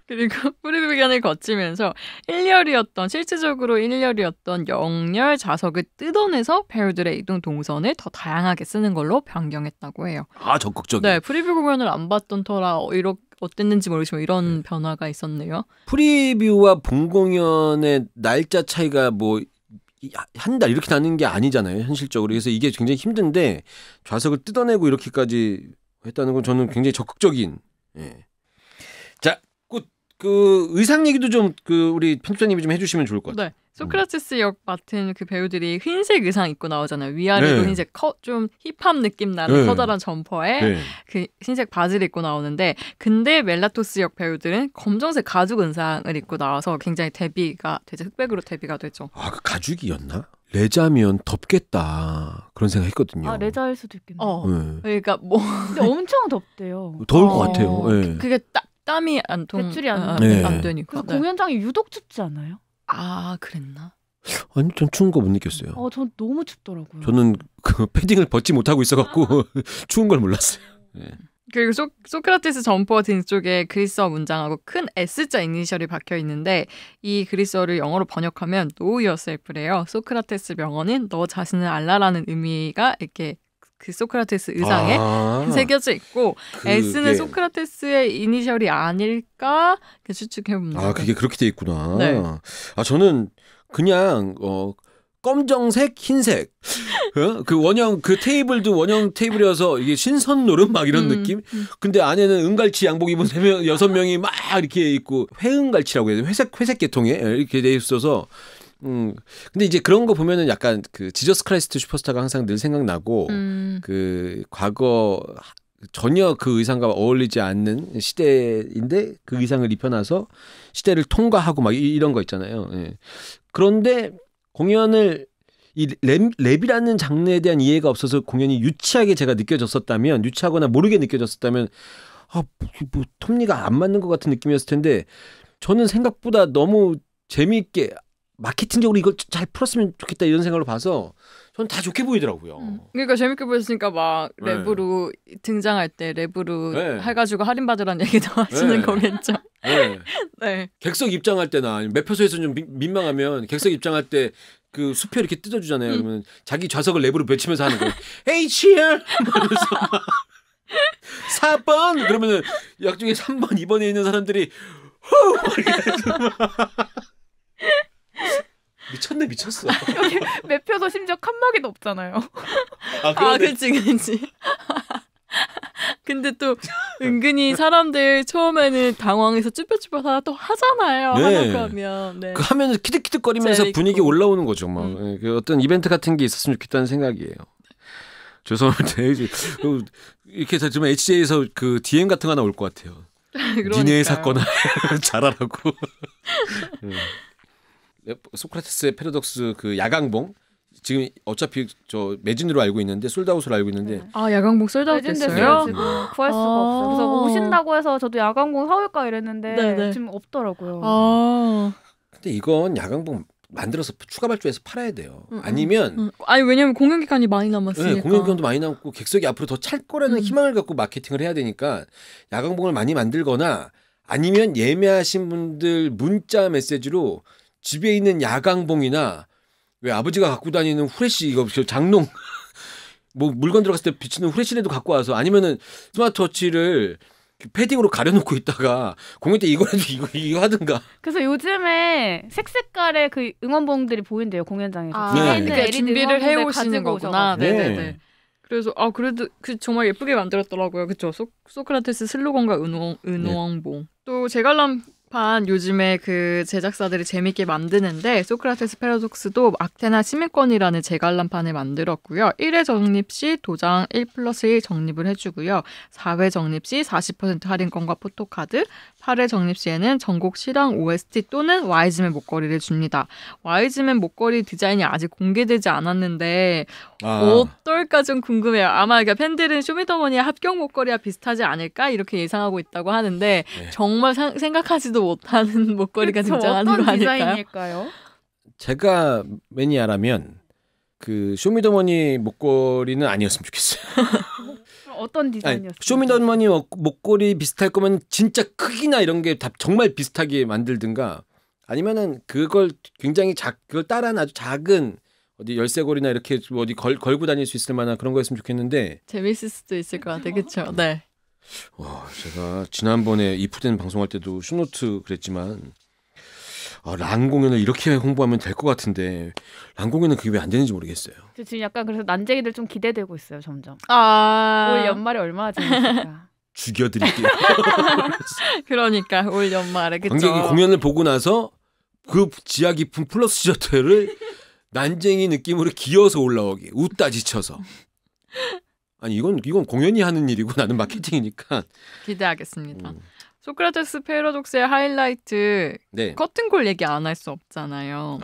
그리고 프리뷰 기간을 거치면서 실질적으로 1열이었던 0열 좌석을 뜯어내서 배우들의 이동 동선을 더 다양하게 쓰는 걸로 변경했다고 해요. 아 적극적이야. 네, 프리뷰 공연을 안 봤던 터라 어땠는지 모르지만 이런 변화가 있었네요. 프리뷰와 본 공연의 날짜 차이가 뭐 한 달 이렇게 나는 게 아니잖아요 현실적으로. 그래서 이게 굉장히 힘든데 좌석을 뜯어내고 이렇게까지 했다는 건 저는 굉장히 적극적인. 예. 자, 그 의상 얘기도 좀 그 우리 편집자님이 좀 해주시면 좋을 것 같아요. 네, 소크라테스 역 맡은 그 배우들이 흰색 의상 입고 나오잖아요. 위아래도 네. 흰색 좀 힙합 느낌 나는 네. 커다란 점퍼에 네. 그 흰색 바지를 입고 나오는데 근데 멜라토스 역 배우들은 검정색 가죽 의상을 입고 나와서 굉장히 대비가 되죠. 흑백으로 대비가 되죠. 아, 그 가죽이었나? 레자면 덥겠다 그런 생각했거든요. 아 레자일 수도 있겠네요. 네. 그러니까 뭐 근데 엄청 덥대요. 더울 것 같아요. 네. 그게 땀이 배출이 안 네. 되니까. 그래서 공연장이 유독 춥지 않아요? 아 그랬나? 아니 전 추운 거 못 느꼈어요. 전 너무 춥더라고요. 저는 그 패딩을 벗지 못하고 있어갖고 추운 걸 몰랐어요. 네. 그리고 소크라테스 점퍼 뒤쪽에 그리스어 문장하고 큰 S자 이니셜이 박혀 있는데 이 그리스어를 영어로 번역하면 Know Yourself래요. 소크라테스 명언은 너 자신을 알라라는 의미가 이렇게 그 소크라테스 의상에 새겨져 있고 S는 소크라테스의 이니셜이 아닐까 추측해봅니다. 아 그게 그렇게 돼 있구나. 네. 아 저는 그냥 검정색, 흰색. 그 원형 그 테이블도 원형 테이블이어서 이게 신선 노름 막 이런 느낌. 근데 안에는 은갈치 양복 입은 3명, 6명이 막 이렇게 있고 회은갈치라고 해야 돼. 회색 계통에 이렇게 돼 있어서. 근데 이제 그런 거 보면은 약간 그 지저스 크라이스트 슈퍼스타가 항상 늘 생각나고 그 과거 전혀 그 의상과 어울리지 않는 시대인데 그 의상을 입혀놔서 시대를 통과하고 막 이런 거 있잖아요. 예. 그런데 공연을 이 랩이라는 장르에 대한 이해가 없어서 공연이 유치하게 제가 느껴졌었다면 유치하거나 모르게 느껴졌었다면 뭐 톱니가 안 맞는 것 같은 느낌이었을 텐데 저는 생각보다 너무 재미있게 마케팅적으로 이걸 잘 풀었으면 좋겠다 이런 생각으로 봐서 저는 다 좋게 보이더라고요. 그러니까 재밌게 보였으니까 막 네. 랩으로 등장할 때 랩으로 네. 해가지고 할인받으라는 얘기도 하시는 네. 거겠죠. 네. 네. 객석 입장할 때나 매표소에서 좀 민망하면 객석 입장할 때 그 수표 이렇게 뜯어주잖아요. 그러면 자기 좌석을 랩으로 외치면서 하는 거예요. Hey cheer! 그러면서 4번! 그러면은 약중에 3번, 2번에 있는 사람들이 후! 미쳤어. 매표도 심지어 칸막이도 없잖아요. 그치. 근데 또 은근히 사람들 처음에는 당황해서 쭈뼛쭈뼛 또 하잖아요. 네. 하려고 하면. 네. 그 하면서 키득키득거리면서 재밌고. 분위기 올라오는 거죠. 막 그 어떤 이벤트 같은 게 있었으면 좋겠다는 생각이에요. 죄송한데 이렇게 해서 좀 HJ에서 그 DM 같은 거 하나 올 것 같아요. 니네 사건 잘하라고. 소크라테스의 패러독스 그 야광봉 지금 어차피 저 매진으로 알고 있는데 솔드아웃으로 알고 있는데 야광봉 솔드아웃 됐어요? 지금 구할 수가 없어요. 그래서 오신다고 해서 저도 야광봉 사올까 이랬는데 네네. 지금 없더라고요. 근데 이건 야광봉 만들어서 추가 발주해서 팔아야 돼요. 아니면 아니 왜냐면 공연 기간이 많이 남았으니까. 네, 공연 기간도 많이 남고 객석이 앞으로 더 찰 거라는 희망을 갖고 마케팅을 해야 되니까 야광봉을 많이 만들거나 아니면 예매하신 분들 문자 메시지로 집에 있는 야광봉이나 왜 아버지가 갖고 다니는 후레쉬 이거 장롱 뭐 물건 들어갔을 때 비치는 후레쉬라도 갖고 와서 아니면은 스마트워치를 패딩으로 가려놓고 있다가 공연 때 이거라도 이거 하든가. 그래서 요즘에 색색깔의 그 응원봉들이 보인대요 공연장에서. 네. 그러니까 준비를 해오시는 거구나. 네네네. 네. 그래서 그래도 정말 예쁘게 만들었더라고요. 그렇죠. 소크라테스 슬로건과 은호왕봉. 또 제갈람판 요즘에 그 제작사들이 재밌게 만드는데 소크라테스 패러독스도 악테나 시민권이라는 제갈람판을 만들었고요. 1회 적립 시 도장 1+1 적립을 해주고요. 4회 적립 시 40% 할인권과 포토카드, 8회 적립 시에는 전곡 실황 OST 또는 와이즈맨 목걸이를 줍니다. 와이즈맨 목걸이 디자인이 아직 공개되지 않았는데 어떨까 좀 궁금해요. 아마 그러니까 팬들은 쇼미더머니의 합격 목걸이와 비슷하지 않을까 이렇게 예상하고 있다고 하는데 네. 정말 생각하지도 못하는 목걸이가 등장하는 거 어떤 아닐까요? 디자인일까요? 제가 매니아라면 그 쇼미더머니 목걸이는 아니었으면 좋겠어요. 어떤 디자인이었어요? 쇼미더머니 목걸이 비슷할 거면 진짜 크기나 이런 게 다 정말 비슷하게 만들든가 아니면은 그걸 굉장히 그걸 따라한 아주 작은 어디 열쇠고리나 이렇게 어디 걸고 다닐 수 있을 만한 그런 거였으면 좋겠는데 재밌을 수도 있을 것 같아요. 그렇죠. 네. 제가 지난번에 이프된 방송할 때도 슈노트 그랬지만 랑 공연을 이렇게 홍보하면 될 것 같은데 랑 공연은 그게 왜 안 되는지 모르겠어요. 지금 약간 그래서 난쟁이들 좀 기대되고 있어요 점점. 올 연말에 얼마나 재밌을까. 죽여드릴게요. 그러니까 올 연말에 그쵸. 관객이 공연을 보고 나서 그 지하 깊은 플러스 셔틀을 난쟁이 느낌으로 기어서 올라오기 웃다 지쳐서. 아니 이건 공연이 하는 일이고 나는 마케팅이니까 기대하겠습니다. 소크라테스 패러독스의 하이라이트 네. 커튼콜 얘기 안 할 수 없잖아요.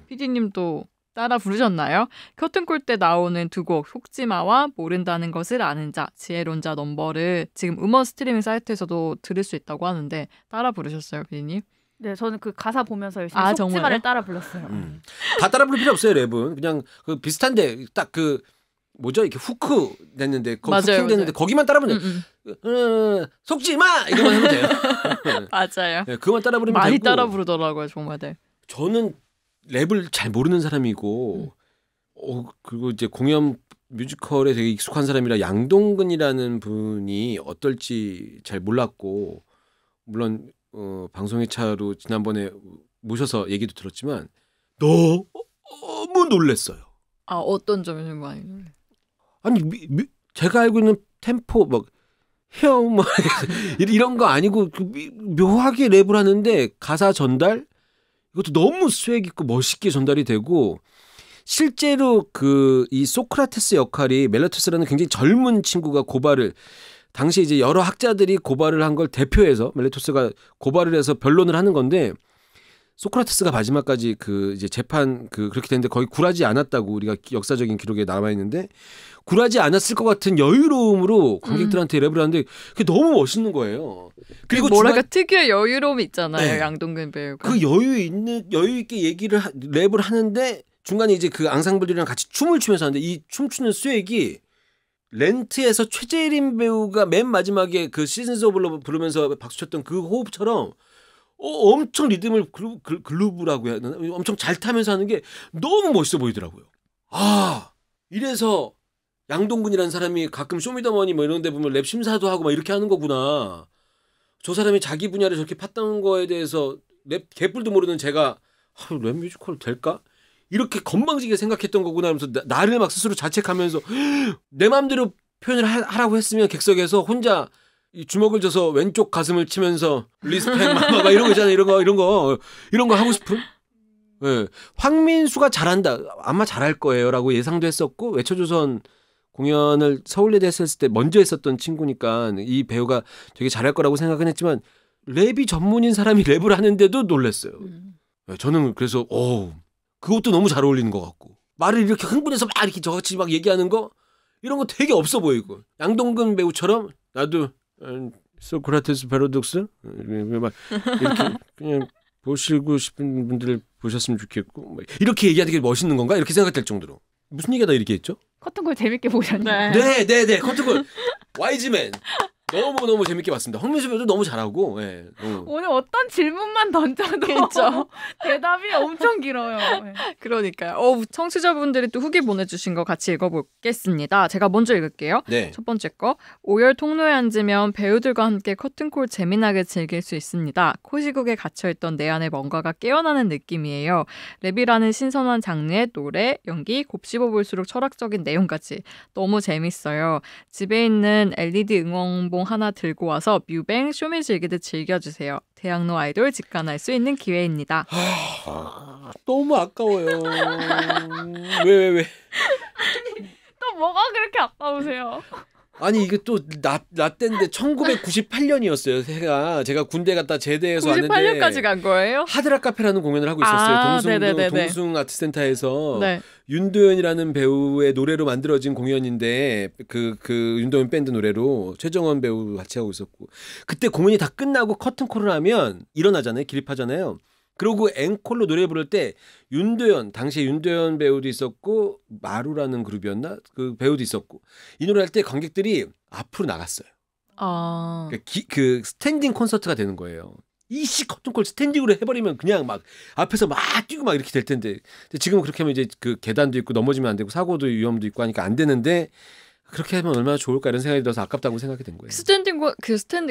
PD님도 따라 부르셨나요? 커튼콜 때 나오는 두 곡 속지마와 모른다는 것을 아는 자, 지혜론자 넘버를 지금 음원 스트리밍 사이트에서도 들을 수 있다고 하는데 따라 부르셨어요, PD님? 네, 저는 그 가사 보면서 열심히 속지마를 따라 불렀어요. 다 따라 부를 필요 없어요, 랩은. 그냥 그 비슷한데 딱 그 뭐죠? 이렇게 후크 냈는데 후킹 됐는데 거기만 따라 부르면 속지 마 이거만 하면 돼요. 맞아요. 네, 그만 따라 부르면 많이 되고. 따라 부르더라고요, 정말. 네. 저는 랩을 잘 모르는 사람이고 그리고 이제 공연 뮤지컬에 되게 익숙한 사람이라 양동근이라는 분이 어떨지 잘 몰랐고 물론 방송의 차로 지난번에 모셔서 얘기도 들었지만 너무 놀랬어요. 어떤 점이 좀 많이 놀래? 아니 제가 알고 있는 템포 막 형 뭐 이런 거 아니고 묘하게 랩을 하는데 가사 전달 이것도 너무 스웩 있고 멋있게 전달이 되고 실제로 이 소크라테스 역할이 멜레토스라는 굉장히 젊은 친구가 고발을 당시 이제 여러 학자들이 고발을 한 걸 대표해서 멜레토스가 고발을 해서 변론을 하는 건데 소크라테스가 마지막까지 이제 재판 그렇게 됐는데 거의 굴하지 않았다고 우리가 역사적인 기록에 남아 있는데 굴하지 않았을 것 같은 여유로움으로 관객들한테 랩을 하는데 그게 너무 멋있는 거예요. 그리고 뭐랄까 특유의 여유로움이 있잖아요. 네. 양동근 배우가. 그 여유 있게 랩을 하는데 중간에 이제 그 앙상블들이랑 같이 춤을 추면서 하는데 이 춤추는 스웩이 렌트에서 최재림 배우가 맨 마지막에 그 시즌스 오브 러브 부르면서 박수 쳤던 그 호흡처럼 엄청 리듬을 글루브라고 해야 되나? 엄청 잘 타면서 하는 게 너무 멋있어 보이더라고요. 이래서 양동근이라는 사람이 가끔 쇼미더머니 뭐 이런 데 보면 랩 심사도 하고 막 이렇게 하는 거구나. 저 사람이 자기 분야를 저렇게 팠던 거에 대해서 랩 개뿔도 모르는 제가 랩 뮤지컬 될까? 이렇게 건방지게 생각했던 거구나 하면서 나를 막 스스로 자책하면서 내 마음대로 표현을 하라고 했으면 객석에서 혼자 이 주먹을 져서 왼쪽 가슴을 치면서 리스펙 마마가 이런 거 있잖아요. 이런 거 하고 싶은. 네. 황민수가 잘한다. 아마 잘할 거예요라고 예상도 했었고 외쳐조선 공연을 서울예대 했을 때 먼저 했었던 친구니까 이 배우가 되게 잘할 거라고 생각은 했지만 랩이 전문인 사람이 랩을 하는데도 놀랐어요. 네, 저는 그래서 그것도 너무 잘 어울리는 것 같고 말을 이렇게 흥분해서 막 이렇게 저같이 막 얘기하는 거 이런 거 되게 없어 보이고 양동근 배우처럼 나도 소크라테스 패러독스 막 이렇게 그냥 보시고 싶은 분들 보셨으면 좋겠고 이렇게 얘기하는 게 멋있는 건가 이렇게 생각될 정도로 무슨 얘기가 다 이렇게 했죠? 커튼콜 재밌게 보셨나요? 네. 커튼콜 와이즈맨 너무 재밌게 봤습니다. 황민수 배우도 너무 잘하고. 네. 오늘 어떤 질문만 던져도 그렇죠. 대답이 엄청 길어요. 네. 그러니까요. 청취자분들이 또 후기 보내주신 거 같이 읽어보겠습니다. 제가 먼저 읽을게요. 네. 첫 번째 거. 5열 통로에 앉으면 배우들과 함께 커튼콜 재미나게 즐길 수 있습니다. 코시국에 갇혀있던 내 안에 뭔가가 깨어나는 느낌이에요. 랩이라는 신선한 장르의 노래, 연기, 곱씹어 볼수록 철학적인 내용까지 너무 재밌어요. 집에 있는 LED 응원봉 하나 들고 와서 뮤뱅, 쇼미 즐기듯 즐겨주세요. 대학로 아이돌 직관할 수 있는 기회입니다. 너무 아까워요. 왜? 또 뭐가 그렇게 아까우세요? 아니 이게 또 나 때인데 1998년이었어요. 제가 군대 갔다 제대해서 왔는데 98년까지 간 거예요? 하드락 카페라는 공연을 하고 있었어요. 동숭 아트센터에서 네. 윤도현이라는 배우의 노래로 만들어진 공연인데 그 윤도현 밴드 노래로 최정원 배우 같이 하고 있었고 그때 공연이 다 끝나고 커튼콜을 하면 일어나잖아요. 기립하잖아요. 그리고 앵콜로 노래 부를 때 당시에 윤도현 배우도 있었고 마루라는 그룹이었나? 그 배우도 있었고 이 노래 할 때 관객들이 앞으로 나갔어요. 그 스탠딩 콘서트가 되는 거예요. 이씨 커튼콜 스탠딩으로 해버리면 그냥 막 앞에서 막 뛰고 막 이렇게 될 텐데 지금은 그렇게 하면 이제 그 계단도 있고 넘어지면 안 되고 사고도 위험도 있고 하니까 안 되는데 그렇게 하면 얼마나 좋을까 이런 생각이 들어서 아깝다고 생각이 된 거예요. 스탠딩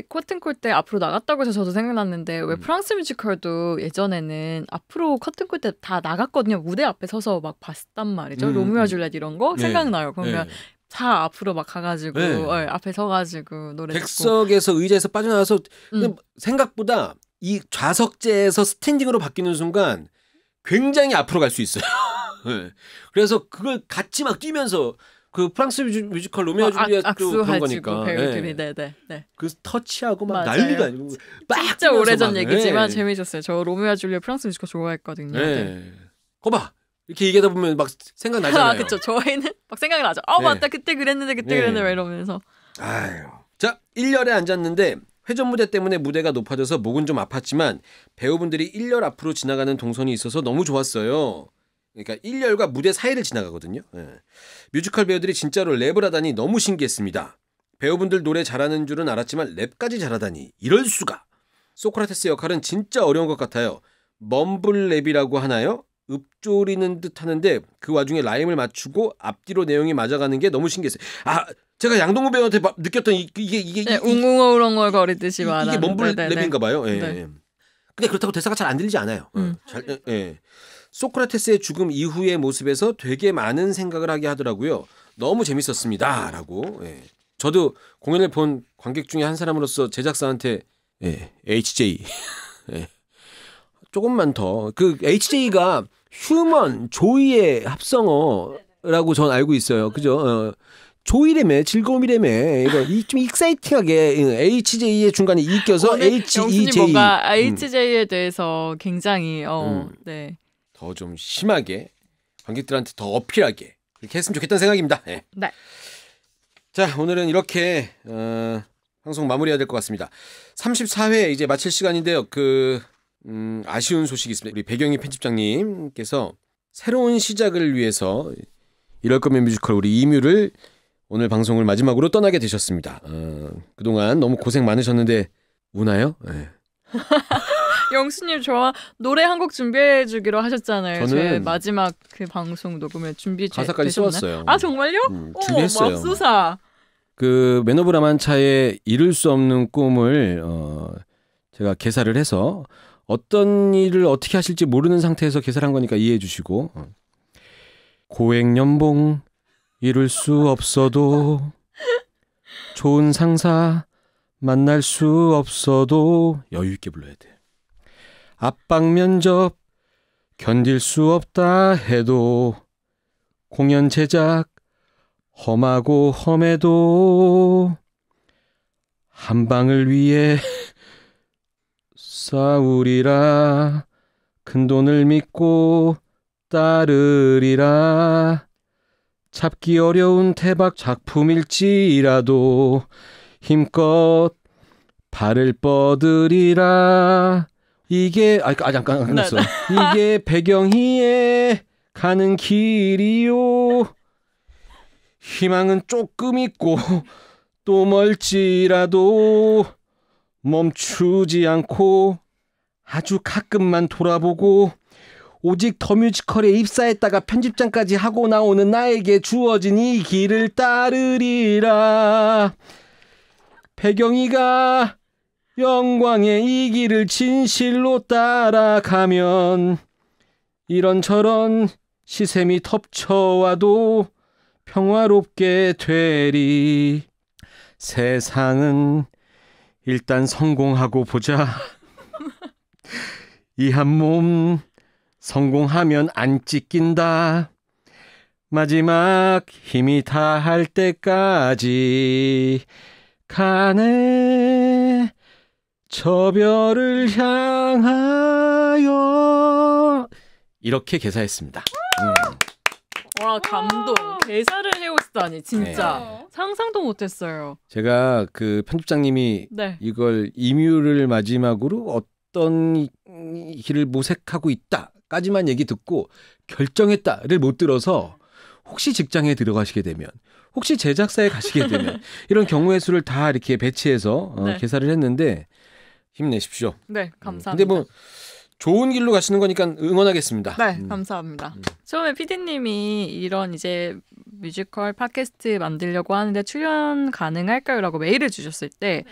커튼콜 때 앞으로 나갔다고 해서 저도 생각났는데 왜 프랑스 뮤지컬도 예전에는 앞으로 커튼콜 때 다 나갔거든요. 무대 앞에 서서 막 봤단 말이죠. 로미오와 줄리엣 이런 거 생각나요. 그러면 다 앞으로 막 가가지고 앞에 서가지고 노래 백석에서 의자에서 빠져나와서 생각보다 이 좌석제에서 스탠딩으로 바뀌는 순간 굉장히 앞으로 갈 수 있어요. 그래서 그걸 같이 막 뛰면서 그 프랑스 뮤지컬 로미오 줄리엣도 그런 거니까. 배우들이 그 터치하고 막 맞아요. 난리가 아니고 막 진짜 오래전 얘기지만 재밌었어요. 저 로미오 줄리엣 프랑스 뮤지컬 좋아했거든요. 거봐 이렇게 얘기하다 보면 막 생각나잖아요. 그렇죠. 저희는 막 생각이 나죠. 맞다 그때 그랬는데 막 이러면서. 아유. 자 1열에 앉았는데 회전 무대 때문에 무대가 높아져서 목은 좀 아팠지만 배우분들이 1열 앞으로 지나가는 동선이 있어서 너무 좋았어요. 그러니까 1열과 무대 사이를 지나가거든요. 뮤지컬 배우들이 진짜로 랩을 하다니 너무 신기했습니다. 배우분들 노래 잘하는 줄은 알았지만 랩까지 잘하다니 이럴 수가. 소크라테스 역할은 진짜 어려운 것 같아요. 멈블 랩이라고 하나요? 읊조리는 듯 하는데 그 와중에 라임을 맞추고 앞뒤로 내용이 맞아가는 게 너무 신기했어요. 제가 양동근 배우한테 느꼈던 이게 웅웅어울엉얼 거리듯이 말하는 이게 멈블 랩인가 봐요. 근데 그렇다고 대사가 잘 안 들리지 않아요. 소크라테스의 죽음 이후의 모습에서 되게 많은 생각을 하게 하더라고요. 너무 재밌었습니다. 라고. 저도 공연을 본 관객 중에 한 사람으로서 제작사한테 HJ 조금만 더 그 HJ가 휴먼 조이의 합성어라고 전 알고 있어요. 그죠? 조이래매 즐거움이래매 이거 좀 익사이팅하게 HJ의 중간에 이 껴서 HEJ 뭔가 HJ에 대해서 굉장히 더 좀 심하게 관객들한테 더 어필하게 그렇게 했으면 좋겠다는 생각입니다. 네. 자 오늘은 이렇게 방송 마무리해야 될 것 같습니다. 34회 이제 마칠 시간인데요. 아쉬운 소식이 있습니다. 우리 배경희 편집장님께서 새로운 시작을 위해서 이럴 거면 뮤지컬 우리 이뮤를 오늘 방송을 마지막으로 떠나게 되셨습니다. 그동안 너무 고생 많으셨는데 우나요? 영수님 저 노래 한 곡 준비해 주기로 하셨잖아요. 저는 마지막 그 방송 녹음을 가사까지 써왔어요. 정말요? 준비했어요. 맙소사. 그 맨 오브 라만차의 이룰 수 없는 꿈을 제가 개사를 해서 어떤 일을 어떻게 하실지 모르는 상태에서 개사를 한 거니까 이해해 주시고 고액연봉 이룰 수 없어도 좋은 상사 만날 수 없어도 여유 있게 불러야 돼. 압박 면접 견딜 수 없다 해도 공연 제작 험하고 험해도 한 방을 위해 싸우리라 큰 돈을 믿고 따르리라 잡기 어려운 대박 작품일지라도 힘껏 발을 뻗으리라 이게 아직 안 끝났어. 이게 배경이에 가는 길이요. 희망은 조금 있고 또 멀지라도 멈추지 않고 아주 가끔만 돌아보고 오직 더 뮤지컬에 입사했다가 편집장까지 하고 나오는 나에게 주어진 이 길을 따르리라. 배경이가 영광의 이 길을 진실로 따라가면 이런저런 시샘이 덮쳐와도 평화롭게 되리. 세상은 일단 성공하고 보자. 이 한 몸 성공하면 안 찢긴다. 마지막 힘이 다할 때까지 가네 저 별을 향하여. 이렇게 개사했습니다. 와, 감동. 개사를 해오시다니 진짜 네. 상상도 못했어요. 제가 그 편집장님이 네. 이걸 임유를 마지막으로 어떤 길을 모색하고 있다까지만 얘기 듣고 결정했다를 못 들어서 혹시 직장에 들어가시게 되면, 혹시 제작사에 가시게 되면 이런 경우의 수를 다 이렇게 배치해서 네. 개사를 했는데 힘내십시오. 네, 감사합니다. 근데 뭐 좋은 길로 가시는 거니까 응원하겠습니다. 네, 감사합니다. 처음에 PD님이 이런 이제 뮤지컬 팟캐스트 만들려고 하는데 출연 가능할까요?라고 메일을 주셨을 때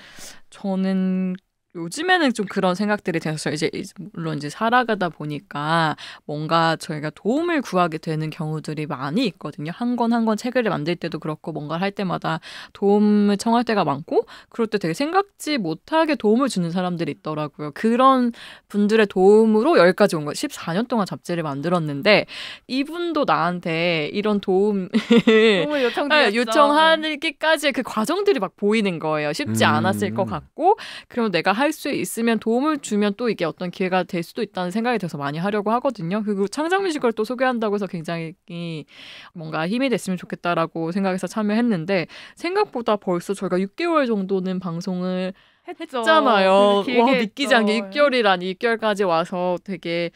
저는 요즘에는 좀 그런 생각들이 들었어요. 이제 물론 이제 살아가다 보니까 뭔가 저희가 도움을 구하게 되는 경우들이 많이 있거든요. 한 권 한 권 책을 만들 때도 그렇고 뭔가를 할 때마다 도움을 청할 때가 많고 그럴 때 되게 생각지 못하게 도움을 주는 사람들이 있더라고요. 그런 분들의 도움으로 여기까지 온 거예요. 14년 동안 잡지를 만들었는데 이분도 나한테 이런 도움을 요청하기까지의 그 과정들이 막 보이는 거예요. 쉽지 않았을 것 같고 그럼 내가 할 수 있으면 도움을 주면 또 이게 어떤 기회가 될 수도 있다는 생각이 들어서 많이 하려고 하거든요. 그리고 창작 뮤지컬 또 소개한다고 해서 굉장히 뭔가 힘이 됐으면 좋겠다라고 생각해서 참여했는데 생각보다 벌써 저희가 6개월 정도는 방송을 했잖아요. 와, 믿기지 않게 6개월이라니 6개월까지 와서 되게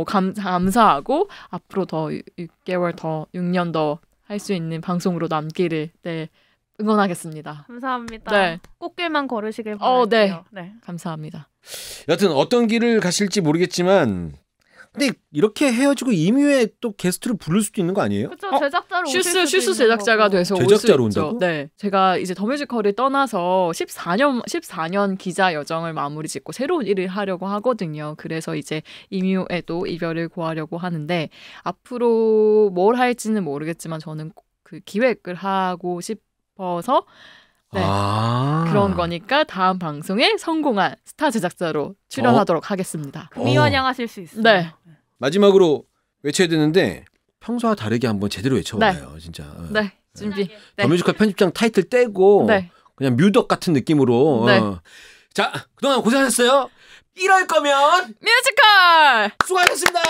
감사하고 앞으로 더 6개월 더 6년 더 할 수 있는 방송으로 남기를 응원하겠습니다. 감사합니다. 네. 꽃길만 걸으시길 바랄게요. 네. 감사합니다. 여튼 어떤 길을 가실지 모르겠지만 근데 이렇게 헤어지고 임유에 또 게스트를 부를 수도 있는 거 아니에요? 그렇죠. 제작자로 슈스 제작자가 돼서 올 수 제작자로 있죠. 온다고? 네. 제가 이제 더 뮤지컬을 떠나서 14년 기자 여정을 마무리 짓고 새로운 일을 하려고 하거든요. 그래서 이제 임유에도 이별을 고하려고 하는데 앞으로 뭘 할지는 모르겠지만 저는 그 기획을 하고 싶어서 그런 거니까 다음 방송에 성공한 스타 제작자로 출연하도록 하겠습니다. 미완양하실 수 있어요. 네. 마지막으로 외쳐야 되는데 평소와 다르게 한번 제대로 외쳐봐요. 진짜. 네. 준비. 더 뮤지컬 편집장 타이틀 떼고 그냥 뮤덕 같은 느낌으로. 자, 그동안 고생하셨어요. 이럴 거면 뮤지컬! 수고하셨습니다.